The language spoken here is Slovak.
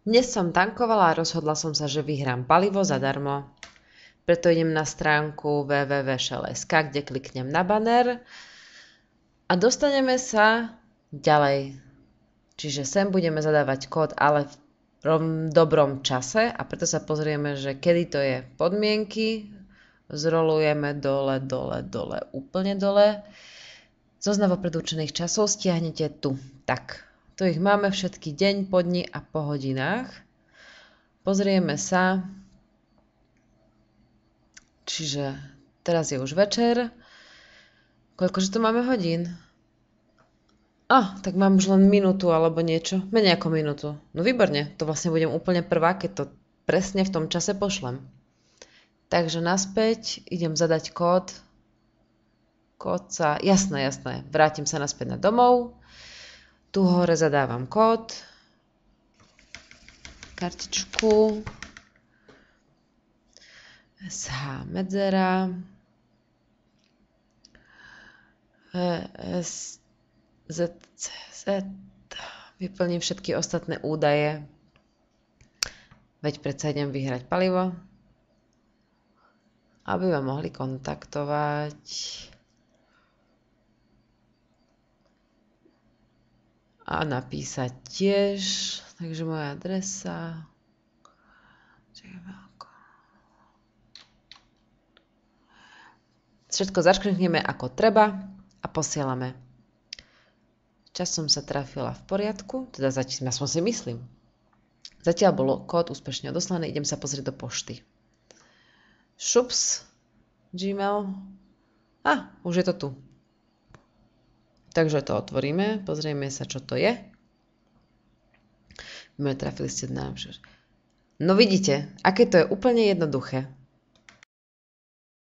Dnes som tankovala a rozhodla som sa, že vyhrám palivo zadarmo. Preto idem na stránku www.shell.sk, kde kliknem na banner a dostaneme sa ďalej. Čiže sem budeme zadávať kód, ale v dobrom čase a preto sa pozrieme, že kedy to je podmienky. Zrolujeme dole, úplne dole. Zoznam predurčených časov stiahnete tu. Tak, tu ich máme všetky deň, po dni a po hodinách. Pozrieme sa. Čiže teraz je už večer. Koľkože tu máme hodín? Tak mám už len minútu alebo niečo. Menej ako minútu. No výborne, to vlastne budem úplne prvá, keď to presne v tom čase pošlem. Takže naspäť idem zadať kód. Jasné. Vrátim sa naspäť na domov. Tu hore zadávam kód. Kartičku. SH medzera. ZCZ. Vyplním všetky ostatné údaje. Veď predsa idem vyhrať palivo. Aby ma mohli kontaktovať. A napísať tiež. Takže moja adresa. Všetko zaškrtneme ako treba a posielame. Časom sa trafila v poriadku, teda zatiaľ si myslím. Zatiaľ bol kód úspešne odoslaný, idem sa pozrieť do pošty. Šups, Gmail. Už je to tu. Takže to otvoríme, pozrieme sa, čo to je. Trafili ste na. No vidíte, aké to je úplne jednoduché.